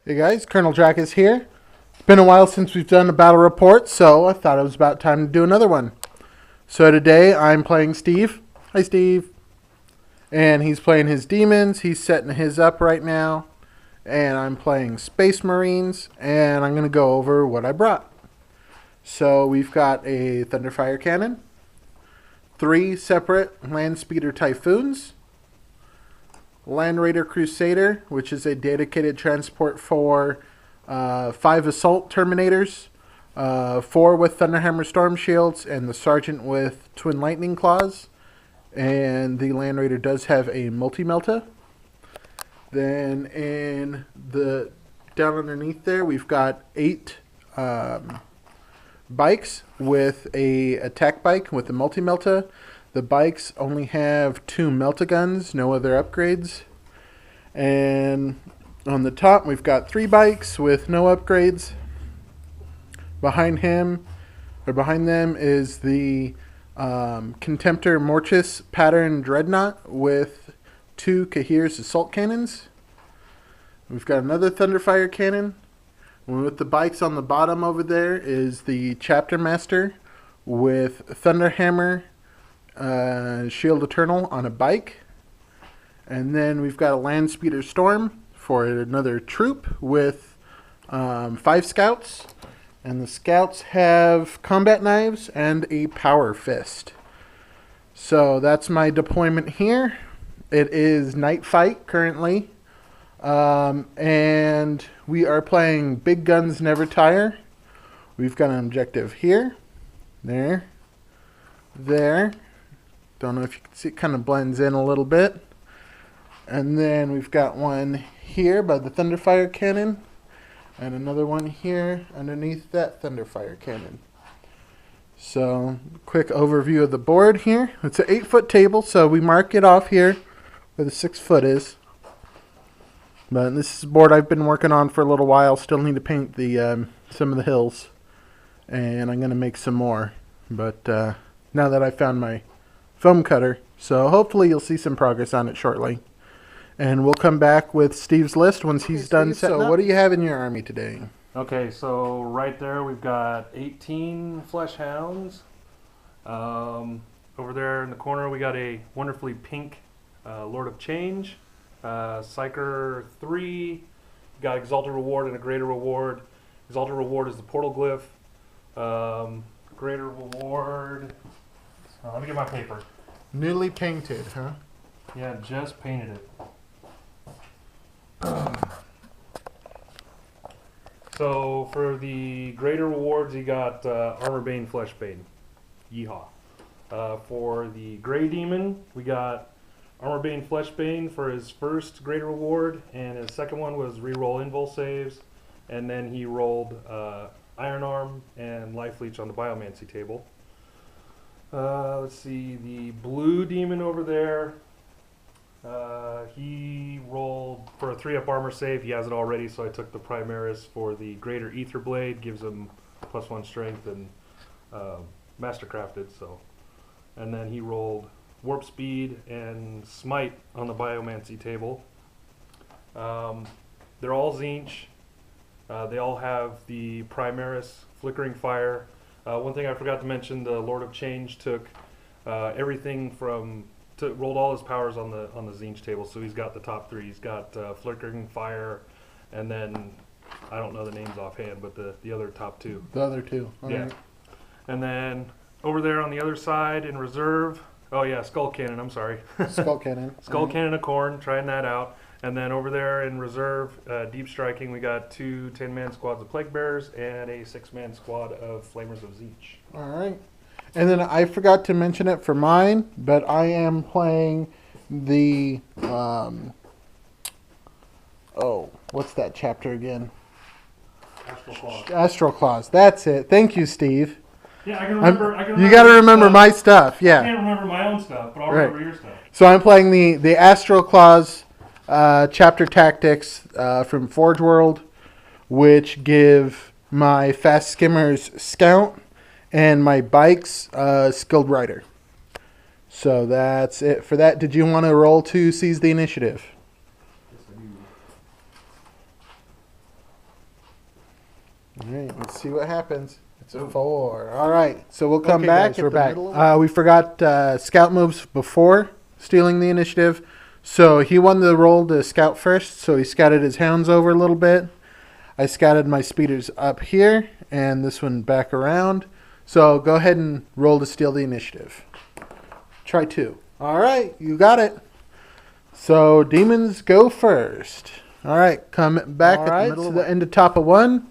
Hey guys, Colonel Jack is here. It's been a while since we've done a battle report, so I thought it was about time to do another one. So today I'm playing Steve. Hi Steve. And he's playing his demons. He's setting his up right now. And I'm playing Space Marines, and I'm going to go over what I brought. So we've got a Thunderfire Cannon, 3 separate Land Speeder Typhoons, Land Raider Crusader, which is a dedicated transport for 5 Assault Terminators, 4 with Thunderhammer Storm Shields, and the Sergeant with Twin Lightning Claws. And the Land Raider does have a multi-melta. Then in the down underneath there, we've got 8 bikes with a attack bike with a multi-melta. The bikes only have 2 melta guns, no other upgrades. And on the top, we've got 3 bikes with no upgrades. Behind them is the Contemptor Mortis Pattern Dreadnought with 2 Kahir's Assault Cannons. We've got another Thunderfire Cannon. With the bikes on the bottom over there is the Chapter Master with Thunderhammer Shield Eternal on a bike. And then we've got a Land Speeder Storm for another troop with 5 scouts. And the scouts have combat knives and a power fist. So that's my deployment here. It is night fight currently. And we are playing Big Guns Never Tire. We've got an objective here. There. Don't know if you can see, it kind of blends in a little bit. And then we've got one here by the Thunderfire Cannon. And another one here underneath that Thunderfire Cannon. So, quick overview of the board here. It's an 8-foot table, so we mark it off here where the 6 foot is. But this is a board I've been working on for a little while. Still need to paint the some of the hills. And I'm going to make some more. But now that I found my foam cutter. So hopefully you'll see some progress on it shortly. And we'll come back with Steve's list once he's done setting up. So what do you have in your army today? Okay, so right there we've got 18 Flesh Hounds. Over there in the corner we got a wonderfully pink Lord of Change. Psyker 3. Got Exalted Reward and a Greater Reward. Exalted Reward is the Portal Glyph. Greater Reward. Let me get my paper. Newly painted, huh? Yeah, just painted it. So for the greater rewards, you got Armor Bane, Flesh Bane. Yeehaw. For the Grey Demon, we got Armor Bane, Flesh Bane for his first greater reward, and his second one was reroll invul saves, and then he rolled Iron Arm and Life Leech on the Biomancy table. Let's see, the Blue Demon over there. He rolled for a 3-up armor save. He has it already, so I took the Primaris for the Greater Ether Blade. Gives him +1 strength and Mastercrafted. So, and then he rolled Warp Speed and Smite on the Biomancy table. They're all Tzeentch. They all have the Primaris Flickering Fire. One thing I forgot to mention: the Lord of Change took everything from. Rolled all his powers on the Tzeentch table, so he's got the top 3. He's got Flickering Fire, and then I don't know the names offhand, but the other top 2. The other 2. All right. And then over there on the other side in reserve, oh yeah, Skull Cannon. I'm sorry. Skull Cannon. Skull Cannon of Khorne, trying that out. And then over there in reserve, Deep Striking, we got 2 10-man squads of Plague Bearers and a 6-man squad of Flamers of Tzeentch. All right. And then I forgot to mention it for mine, but I am playing the, what's that chapter again? Astral Claws. Astral Claws. That's it. Thank you, Steve. Yeah, I can remember. You got to remember my stuff. Yeah. I can't remember my own stuff, but I'll remember your stuff. So I'm playing the Astral Claws chapter tactics from Forge World, which give my fast skimmers Scout. And my bike's Skilled Rider. So that's it for that. Did you want to roll to seize the initiative? Yes, I do. All right, let's see what happens. It's a 4. All right, so we'll come Okay, back. guys, We're at the back. middle. We forgot scout moves before stealing the initiative. So he won the roll to scout first, so he scouted his hounds over a little bit. I scouted my speeders up here, and this one back around. So go ahead and roll to steal the initiative. Try 2. All right, you got it. So demons go first. All right, come back All at right, the middle so of the end of top of 1.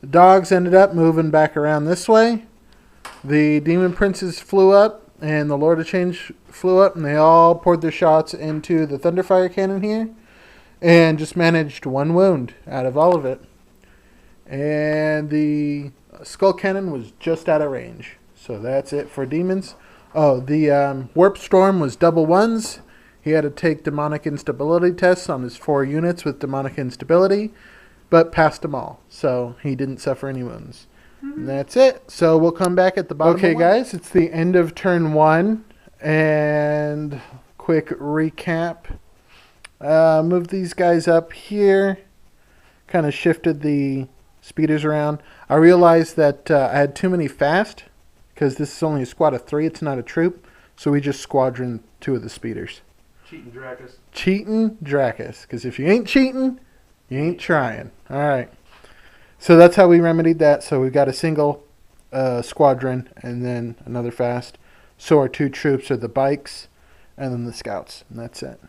The dogs ended up moving back around this way. The demon princes flew up, and the Lord of Change flew up, and they all poured their shots into the Thunderfire cannon here, and just managed 1 wound out of all of it. And the skull cannon was just out of range. So that's it for demons. Oh, the warp storm was double 1s. He had to take demonic instability tests on his 4 units with demonic instability, but passed them all. So he didn't suffer any wounds. And that's it. So we'll come back at the bottom. Okay, guys, it's the end of turn 1. And quick recap. Move these guys up here. Kind of shifted the speeders around. I realized that I had too many fast, because this is only a squad of 3. It's not a troop. So we just squadron 2 of the speeders. Cheating Dracus. Cheating Dracus. Because if you ain't cheating, you ain't trying. All right. So that's how we remedied that. So we've got a single squadron and then another fast. So our 2 troops are the bikes and then the scouts. And that's it.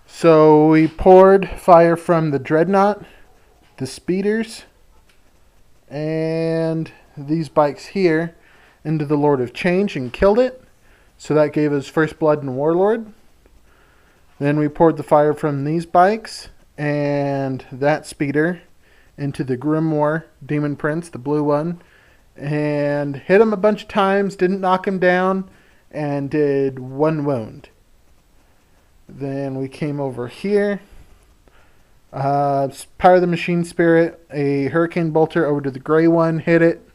So we poured fire from the dreadnought, the speeders, and these bikes here into the Lord of Change and killed it. So that gave us First Blood and Warlord. Then we poured the fire from these bikes and that speeder into the Grimoire Demon Prince, the blue one, and hit him a bunch of times, didn't knock him down, and did 1 wound. Then we came over here. Power the Machine Spirit, a Hurricane Bolter over to the gray one, hit it,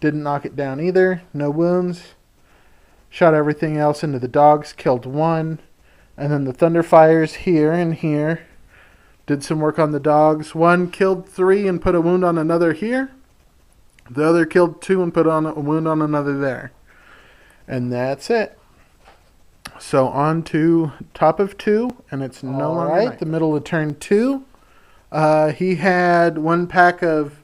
didn't knock it down either, no wounds. Shot everything else into the dogs, killed 1. And then the Thunderfires here and here. Did some work on the dogs. 1 killed 3 and put a wound on another here. The other killed 2 and put on a wound on another there. And that's it. So on to top of 2. And it's no longer right. The middle of turn 2. He had 1 pack of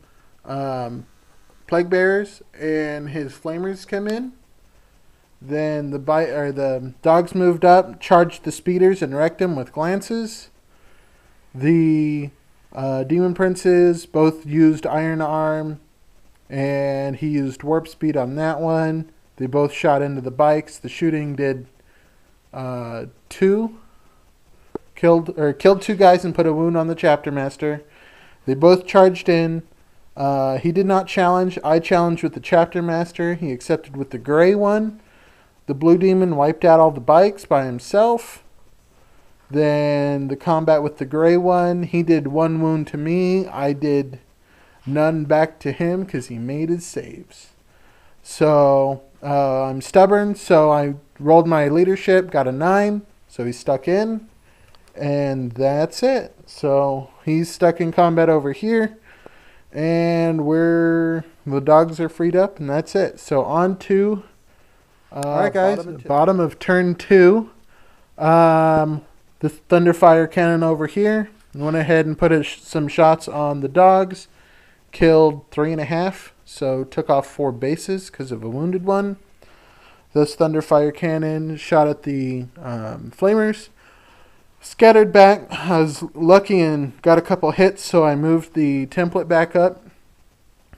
Plague Bearers and his Flamers come in. Then the dogs moved up, charged the speeders, and wrecked them with glances. The Demon Princes both used Iron Arm, and he used Warp Speed on that one. They both shot into the bikes. The shooting did 2. Killed 2 guys and put a wound on the Chapter Master. They both charged in. He did not challenge. I challenged with the Chapter Master. He accepted with the gray one. The blue demon wiped out all the bikes by himself. Then the combat with the gray one. He did 1 wound to me. I did none back to him because he made his saves. So I'm stubborn. So I rolled my leadership. Got a 9. So he's stuck in. And that's it. So he's stuck in combat over here. And the dogs are freed up. And that's it. So on to... all right, guys, bottom of turn 2. The Thunderfire cannon over here. Went ahead and put some shots on the dogs. Killed 3.5, so took off 4 bases because of a wounded one. This Thunderfire cannon shot at the Flamers. Scattered back. I was lucky and got a couple hits, so I moved the template back up.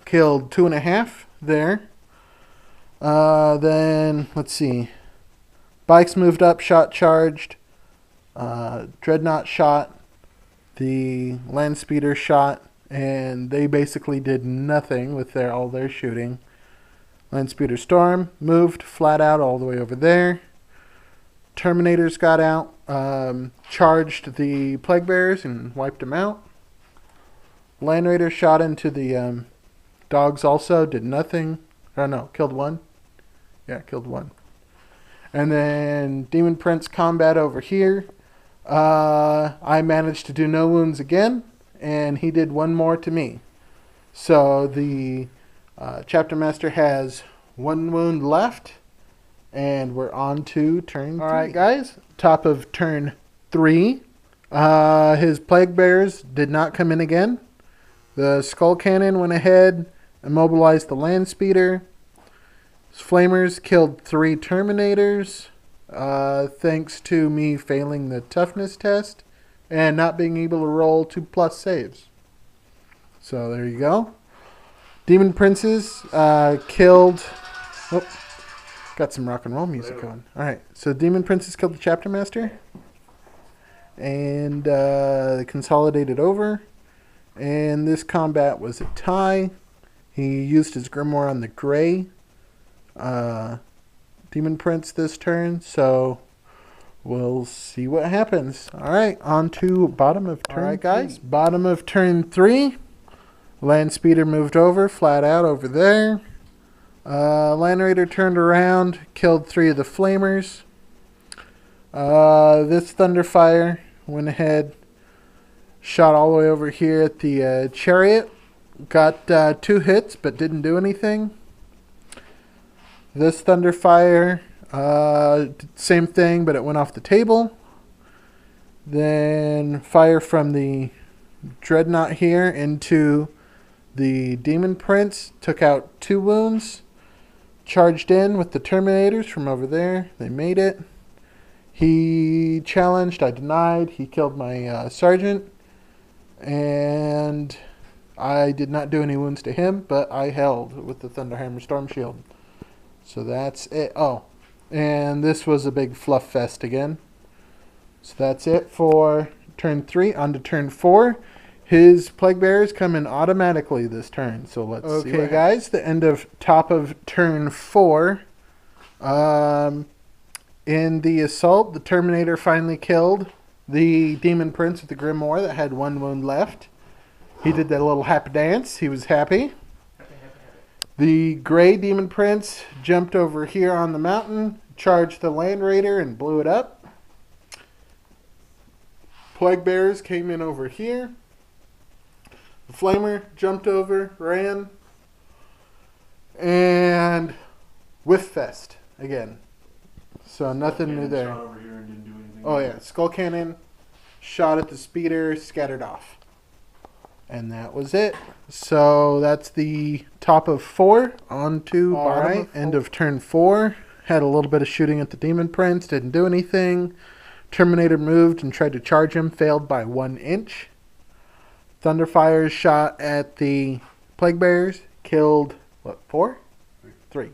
Killed 2.5 there. Then, let's see. Bikes moved up, shot charged. Dreadnought shot. The land speeder shot. And they basically did nothing with all their shooting. Land speeder storm moved flat out all the way over there. Terminators got out. Charged the Plague Bearers and wiped them out. Land Raider shot into the dogs also. Did nothing. Oh no, killed 1. Yeah, killed 1. And then Demon Prince combat over here. I managed to do no wounds again. and he did one more to me. So the Chapter Master has 1 wound left, and we're on to turn 3. All right, guys. Top of turn 3. His Plague Bears did not come in again. The Skull Cannon went ahead, immobilized the Land Speeder. His Flamers killed 3 Terminators, thanks to me failing the toughness test and not being able to roll 2+ saves. So there you go. Demon Princes killed... Oh, got some rock and roll music going. Alright, so Demon Princes killed the Chapter Master. And they consolidated over. And this combat was a tie. He used his Grimoire on the Gray Demon Prince this turn. So we'll see what happens. Alright, on to bottom of turn. Alright, guys. Bottom of turn 3. Land Speeder moved over, flat out over there. Land Raider turned around, killed 3 of the Flamers. This Thunderfire went ahead, shot all the way over here at the Chariot. Got 2 hits, but didn't do anything. This Thunderfire, same thing, but it went off the table. Then fire from the Dreadnought here into the Demon Prince, took out 2 wounds. Charged in with the Terminators from over there. They made it. He challenged. I denied. He killed my Sergeant. And I did not do any wounds to him, but I held with the Thunderhammer Storm Shield. So that's it. Oh, and this was a big fluff fest again. So that's it for turn 3. On to turn 4. His Plague Bearers come in automatically this turn. So let's see. Okay, guys, the end of top of turn 4. In the assault, the Terminator finally killed the Demon Prince with the Grimoire that had 1 wound left. He did that little happy dance. He was happy. The Gray Demon Prince jumped over here on the mountain, charged the Land Raider, and blew it up. Plague Bearers came in over here. The Flamer jumped over, ran, and Whiff Fest again. So nothing new there. Shot over here and didn't do anything. Oh yeah, Skull Cannon, shot at the speeder, scattered off. And that was it. So that's the top of 4. On to bottom of 4. End of turn 4. Had a little bit of shooting at the Demon Prince, didn't do anything. Terminator moved and tried to charge him, failed by 1 inch. Thunderfires shot at the Plague Bears, killed, what, 4? 3.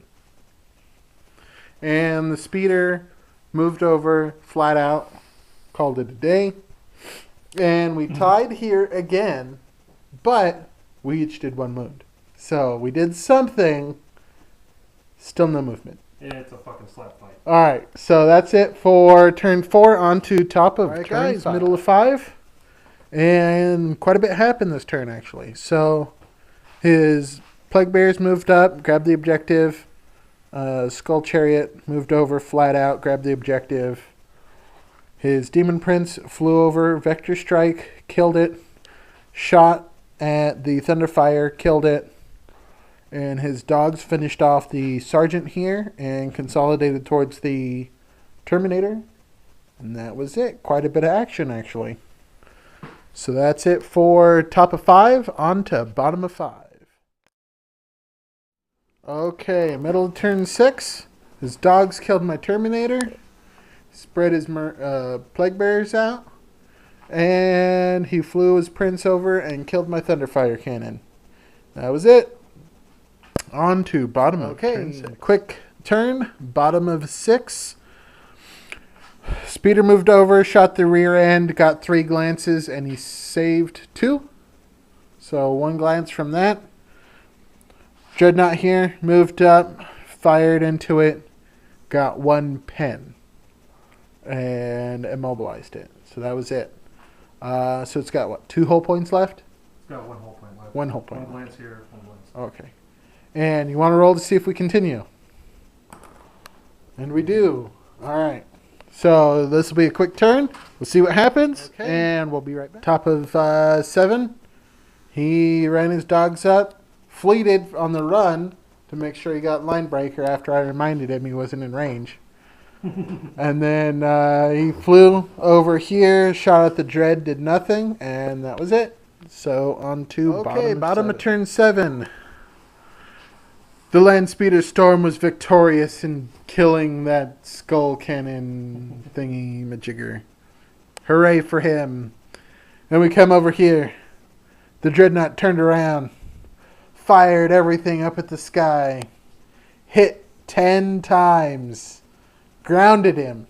And the speeder moved over, flat out, called it a day. And we tied here again, but we each did 1 wound. So we did something, still no movement. Yeah, it's a fucking slap fight. Alright, so that's it for turn 4. On to top of turn guys, 5. Middle of 5. And quite a bit happened this turn, actually. So his Plague Bears moved up, grabbed the objective. Skull Chariot moved over, flat out, grabbed the objective. His Demon Prince flew over, Vector Strike, killed it. Shot at the Thunderfire, killed it. And his dogs finished off the Sergeant here and consolidated towards the Terminator. And that was it. Quite a bit of action, actually. So that's it for top of 5. On to bottom of 5. Okay, middle of turn 6. His dogs killed my Terminator. Spread his Plague Bearers out. And he flew his Prince over and killed my Thunderfire Cannon. That was it. On to bottom of turn 6. Quick turn, bottom of 6. Speeder moved over, shot the rear end, got 3 glances, and he saved 2. So 1 glance from that. Dreadnought here, moved up, fired into it, got 1 pen, and immobilized it. So that was it. So it's got, what, 2 hull points left? It's got 1 hull point left. 1 hull point. 1 glance here, 1 glance. Okay. And you want to roll to see if we continue? And we do. All right. So this will be a quick turn. We'll see what happens, and we'll be right back. Top of 7. He ran his dogs up, fleeted on the run to make sure he got line breaker after I reminded him he wasn't in range. And then he flew over here, shot at the dread, did nothing, and that was it. So on to bottom of turn 7. The land speeder Storm was victorious in killing that skull cannon thingy majigger. Hooray for him. Then we come over here. The dreadnought turned around, fired everything up at the sky, hit 10 times, grounded him,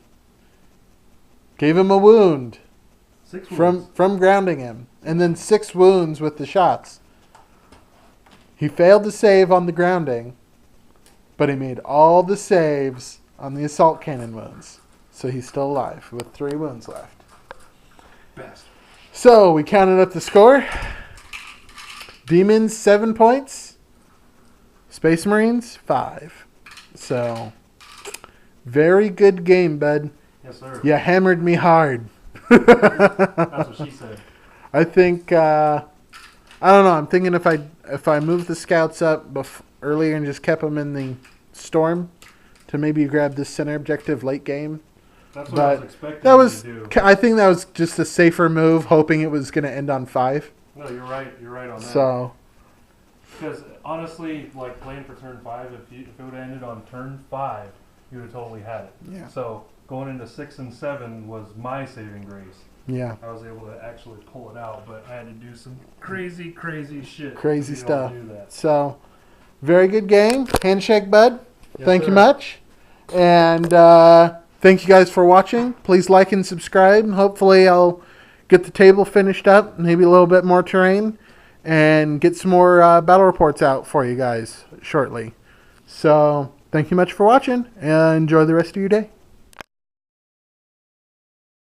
gave him a wound 6 wounds. from grounding him, and then 6 wounds with the shots. He failed to save on the grounding, but he made all the saves on the assault cannon wounds. So he's still alive with 3 wounds left. Best. So we counted up the score. Demons 7 points. Space Marines 5. So very good game, bud. Yes, sir. You hammered me hard. That's what she said. I think I don't know. I'm thinking if I moved the scouts up earlier and just kept them in the storm to maybe grab this center objective late game. That's what I was expecting That you to do. I think that was just a safer move, hoping it was going to end on 5. No, you're right. You're right on that. So Because honestly, like playing for turn 5, if it would have ended on turn 5, you would have totally had it. yeah, So going into 6 and 7 was my saving grace. yeah, I was able to actually pull it out, but I had to do some crazy shit. Crazy to be able stuff. to do that. So very good game. Handshake, bud. Yes, Thank you sir. much. And thank you guys for watching. Please like and subscribe. Hopefully I'll get the table finished up, maybe a little bit more terrain, and get some more battle reports out for you guys shortly. So thank you much for watching, and enjoy the rest of your day.